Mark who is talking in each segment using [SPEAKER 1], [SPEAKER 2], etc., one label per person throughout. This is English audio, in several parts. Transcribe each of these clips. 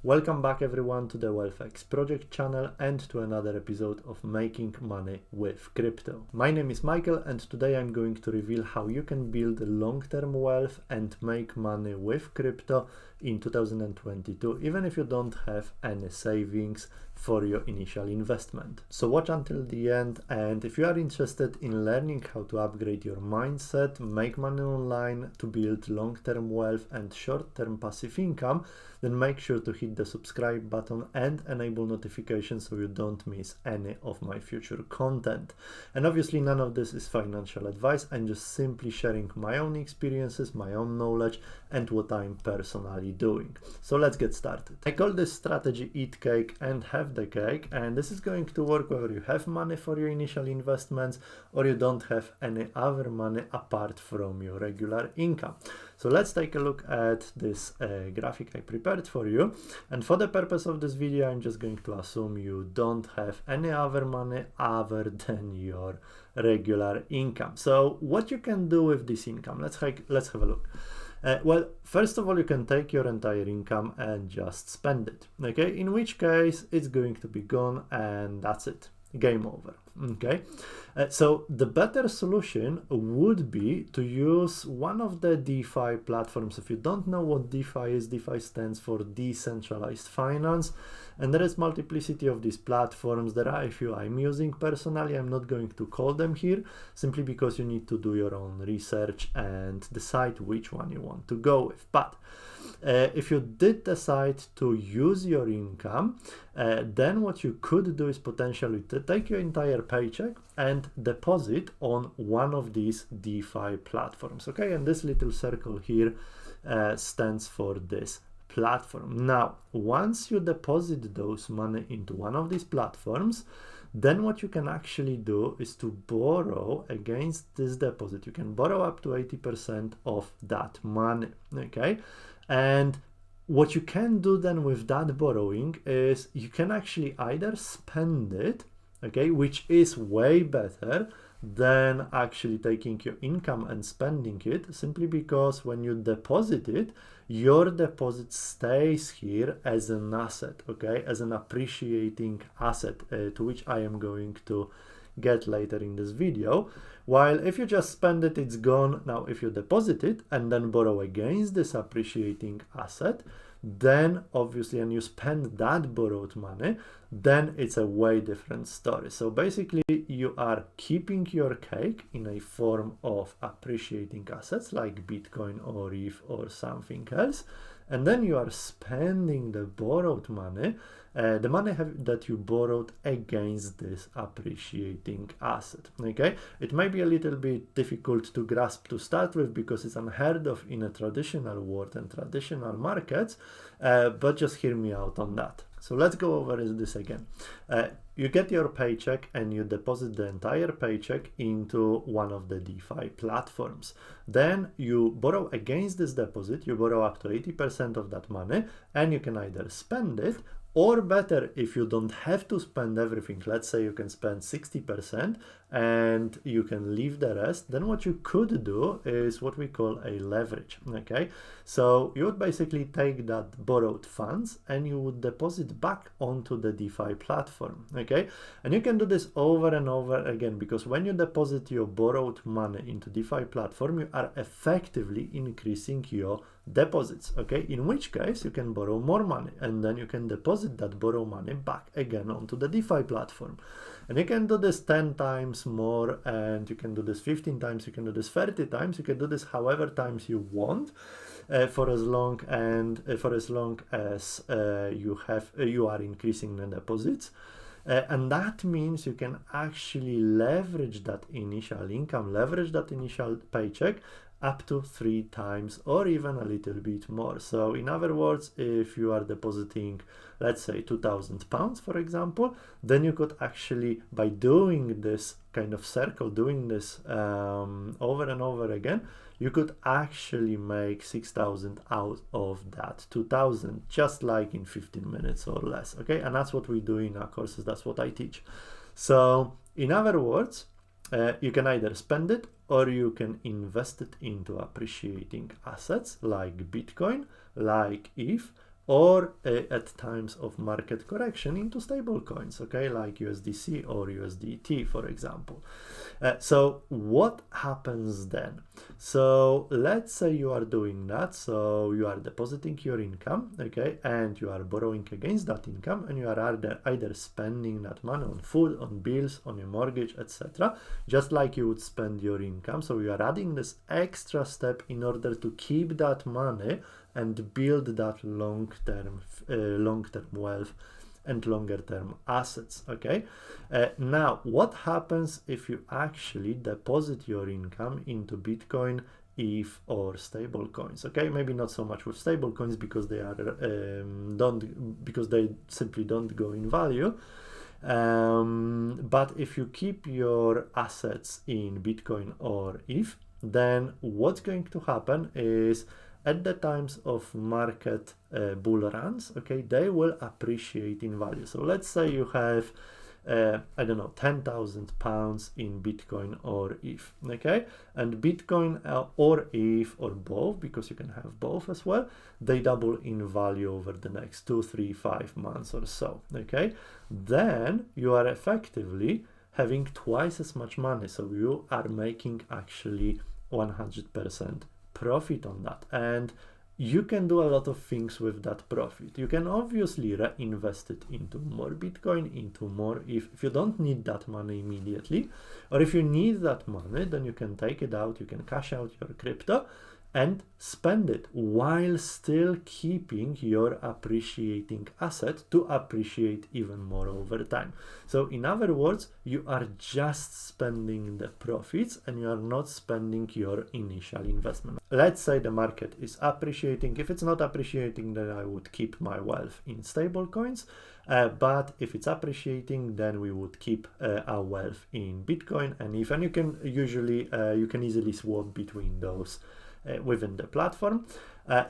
[SPEAKER 1] Welcome back everyone to the wealthXproject channel and to another episode of Making Money with Crypto. My name is Michael and today I'm going to reveal how you can build long-term wealth and make money with crypto in 2022, even if you don't have any savings for your initial investment. So watch until the end, and if you are interested in learning how to upgrade your mindset, make money online, to build long-term wealth and short-term passive income, then make sure to hit the subscribe button and enable notifications so you don't miss any of my future content. And obviously none of this is financial advice. I'm just simply sharing my own experiences, my own knowledge, and what I'm personally doing. So let's get started. I call this strategy eat cake and have the cake, and this is going to work whether you have money for your initial investments or you don't have any other money apart from your regular income. So let's take a look at this graphic I prepared for you. And for the purpose of this video, I'm just going to assume you don't have any other money other than your regular income. So what you can do with this income, let's have a look. Well, first of all, you can take your entire income and just spend it, okay? In which case it's going to be gone and that's it. Game over. Okay, so the better solution would be to use one of the DeFi platforms. If you don't know what DeFi is, DeFi stands for decentralized finance, and there is multiplicity of these platforms. There are a few I'm using personally. I'm not going to call them here simply because you need to do your own research and decide which one you want to go with. But if you did decide to use your income, then what you could do is potentially to take your entire paycheck and deposit on one of these DeFi platforms. Okay, and this little circle here stands for this platform. Now, once you deposit those money into one of these platforms, then what you can actually do is to borrow against this deposit. You can borrow up to 80% of that money. Okay, and what you can do then with that borrowing is you can actually either spend it, okay, which is way better than actually taking your income and spending it, simply because when you deposit it, your deposit stays here as an asset, okay, as an appreciating asset, to which I am going to get later in this video. While if you just spend it, it's gone. Now if you deposit it and then borrow against this appreciating asset, then obviously, and you spend that borrowed money, then it's a way different story. So basically you are keeping your cake in a form of appreciating assets like Bitcoin or ETH or something else, and then you are spending the borrowed money, the money that you borrowed against this appreciating asset. Okay, it may be a little bit difficult to grasp to start with because it's unheard of in a traditional world and traditional markets, but just hear me out on that. So let's go over this again. You get your paycheck and you deposit the entire paycheck into one of the DeFi platforms. Then you borrow against this deposit, you borrow up to 80% of that money, and you can either spend it, or better, if you don't have to spend everything, let's say you can spend 60% and you can leave the rest, then what you could do is what we call a leverage. Okay, so you would basically take that borrowed funds and you would deposit back onto the DeFi platform. Okay, and you can do this over and over again, because when you deposit your borrowed money into DeFi platform, you are effectively increasing your deposits. Okay, in which case you can borrow more money and then you can deposit that borrowed money back again onto the DeFi platform. And you can do this 10 times more, and you can do this 15 times, you can do this 30 times, you can do this however times you want, for as long as you are increasing the deposits. And that means you can actually leverage that initial income, leverage that initial paycheck up to 3 times or even a little bit more. So in other words, if you are depositing, let's say £2,000, for example, then you could actually, by doing this kind of circle, doing this over and over again, you could actually make 6,000 out of that 2,000, just like in 15 minutes or less. Okay, and that's what we do in our courses, that's what I teach. So in other words, you can either spend it or you can invest it into appreciating assets like Bitcoin, like ETH, or at times of market correction into stable coins, okay, like USDC or USDT, for example. So what happens then? So let's say you are doing that. So you are depositing your income, okay, and you are borrowing against that income, and you are either spending that money on food, on bills, on your mortgage, etc., just like you would spend your income. So you are adding this extra step in order to keep that money and build that long-term wealth and longer-term assets, okay? Now, what happens if you actually deposit your income into Bitcoin, ETH, or stable coins? Okay, maybe not so much with stable coins because they are because they simply don't go in value. But if you keep your assets in Bitcoin or ETH, then what's going to happen is at the times of market bull runs, okay, they will appreciate in value. So let's say you have, I don't know, £10,000 in Bitcoin or ETH, okay, and Bitcoin or ETH or both, because you can have both as well, they double in value over the next 2, 3, 5 months or so, okay, then you are effectively having twice as much money. So you are making actually 100% profit on that, and you can do a lot of things with that profit. You can obviously reinvest it into more Bitcoin, into more if you don't need that money immediately, or if you need that money, then you can take it out, you can cash out your crypto and spend it while still keeping your appreciating asset to appreciate even more over time. So in other words, you are just spending the profits and you are not spending your initial investment. Let's say the market is appreciating. If it's not appreciating, then I would keep my wealth in stable coins. But if it's appreciating, then we would keep our wealth in Bitcoin and ETH. And you can usually, you can easily swap between those within the platform.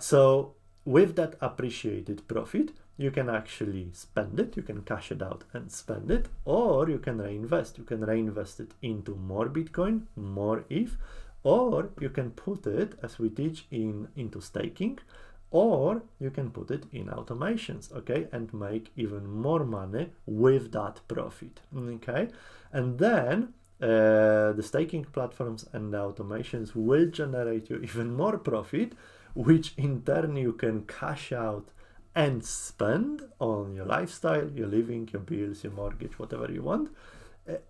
[SPEAKER 1] So with that appreciated profit, you can actually spend it, you can cash it out and spend it, or you can reinvest. You can reinvest it into more Bitcoin, more ETH, or you can put it, as we teach, into staking, or you can put it in automations, okay, and make even more money with that profit, okay? And then the staking platforms and the automations will generate you even more profit, which in turn you can cash out and spend on your lifestyle, your living, your bills, your mortgage, whatever you want.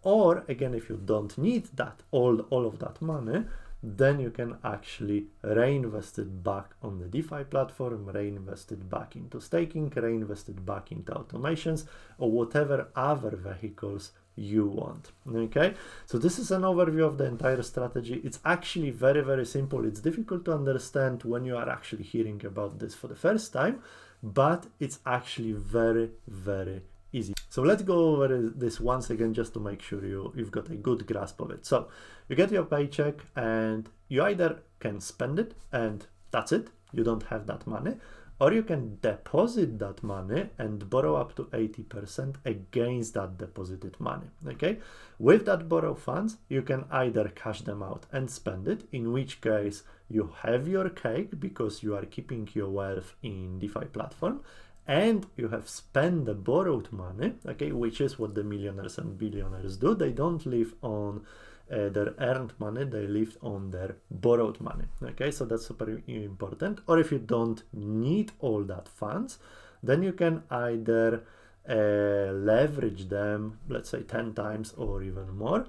[SPEAKER 1] Or again, if you don't need that all of that money, then you can actually reinvest it back on the DeFi platform, reinvest it back into staking, reinvest it back into automations, or whatever other vehicles you want. Okay, so this is an overview of the entire strategy. It's actually very, very simple. It's difficult to understand when you are actually hearing about this for the first time, but it's actually very, very easy. So let's go over this once again, just to make sure you've got a good grasp of it. So you get your paycheck and you either can spend it and that's it, you don't have that money, or you can deposit that money and borrow up to 80% against that deposited money, okay? With that borrowed funds, you can either cash them out and spend it, in which case you have your cake because you are keeping your wealth in DeFi platform, and you have spent the borrowed money, okay, which is what the millionaires and billionaires do. They don't live on their earned money, they live on their borrowed money, okay? So that's super important. Or if you don't need all that funds, then you can either leverage them, let's say 10 times or even more,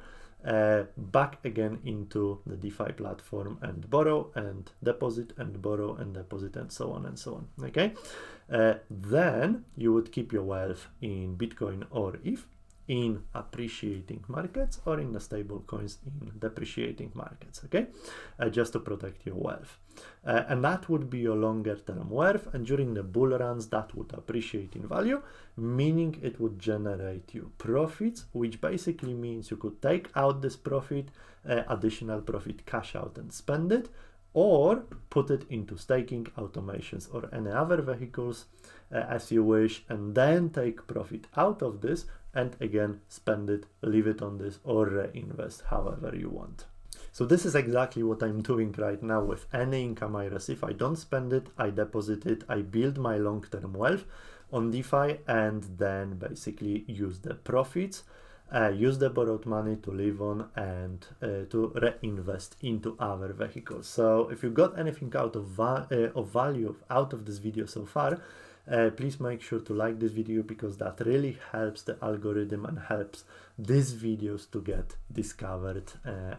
[SPEAKER 1] back again into the DeFi platform and borrow and deposit and borrow and deposit and so on and so on, okay? Then you would keep your wealth in Bitcoin or ETH in appreciating markets, or in the stable coins in depreciating markets, okay? Just to protect your wealth. And that would be your longer term wealth, and during the bull runs that would appreciate in value, meaning it would generate you profits, which basically means you could take out this profit, additional profit, cash out and spend it, or put it into staking, automations, or any other vehicles as you wish, and then take profit out of this and again spend it, leave it on this, or reinvest however you want. So this is exactly what I'm doing right now with any income I receive. I don't spend it, I deposit it, I build my long-term wealth on DeFi, and then basically use the profits, use the borrowed money to live on, and to reinvest into other vehicles. So if you got anything out of value out of this video so far, please make sure to like this video, because that really helps the algorithm and helps these videos to get discovered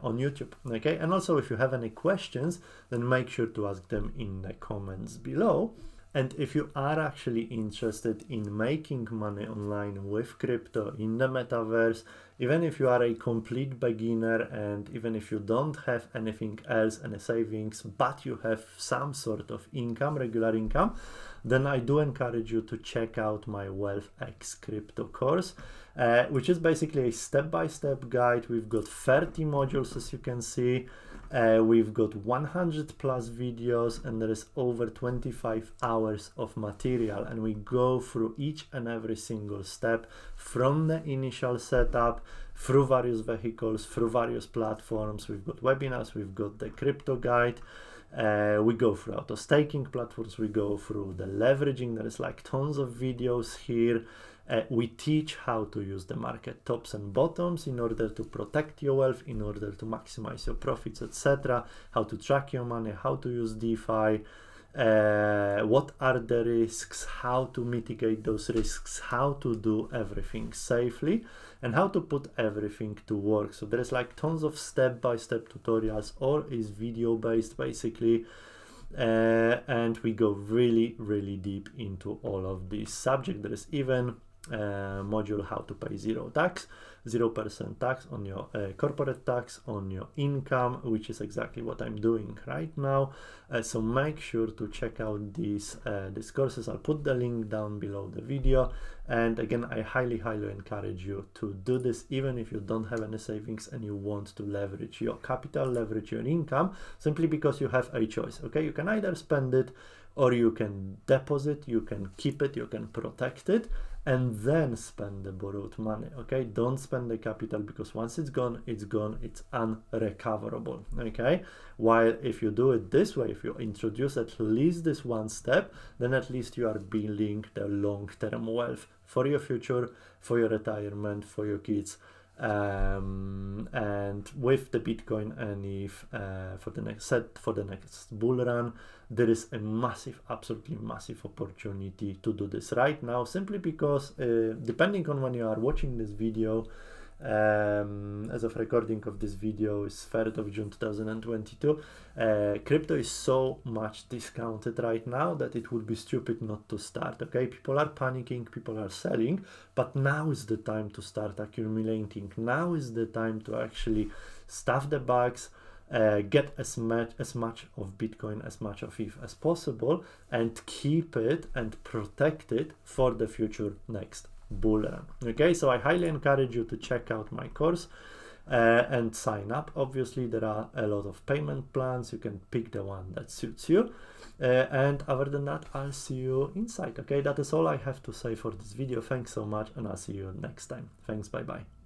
[SPEAKER 1] on YouTube. Okay, and also if you have any questions, then make sure to ask them in the comments below. And if you are actually interested in making money online with crypto in the metaverse, even if you are a complete beginner and even if you don't have anything else, any savings, but you have some sort of income, regular income, then I do encourage you to check out my wealthX crypto course, which is basically a step-by-step guide. We've got 30 modules, as you can see. We've got 100 plus videos, and there is over 25 hours of material, and we go through each and every single step from the initial setup through various vehicles, through various platforms. We've got webinars, we've got the crypto guide, we go through auto staking platforms, we go through the leveraging. There is like tons of videos here. We teach how to use the market tops and bottoms in order to protect your wealth, in order to maximize your profits, etc. How to track your money, how to use DeFi, what are the risks, how to mitigate those risks, how to do everything safely, and how to put everything to work. So there is like tons of step-by-step tutorials, all is video based basically. And we go really deep into all of these subjects. There is even module how to pay 0% tax on your corporate tax on your income, which is exactly what I'm doing right now. So make sure to check out these courses. I'll put the link down below the video, and again, I highly encourage you to do this even if you don't have any savings and you want to leverage your capital, leverage your income, simply because you have a choice. Okay, you can either spend it, or you can deposit, you can keep it, you can protect it, and then spend the borrowed money. Okay, don't spend the capital, because once it's gone, it's unrecoverable. Okay, while if you do it this way, if you introduce at least this one step, then at least you are building the long-term wealth for your future, for your retirement, for your kids. And with the Bitcoin and ETH for the next bull run, there is a absolutely massive opportunity to do this right now, simply because depending on when you are watching this video, as of recording of this video is 3rd of June 2022, crypto is so much discounted right now that it would be stupid not to start. Okay, people are panicking, people are selling, but now is the time to start accumulating. Now is the time to actually stuff the bags, get as much of Bitcoin, as much of ETH as possible, and keep it and protect it for the future next bull run. Okay, so I highly encourage you to check out my course and sign up. Obviously, there are a lot of payment plans. You can pick the one that suits you. And other than that, I'll see you inside. Okay, that is all I have to say for this video. Thanks so much, and I'll see you next time. Thanks, bye bye.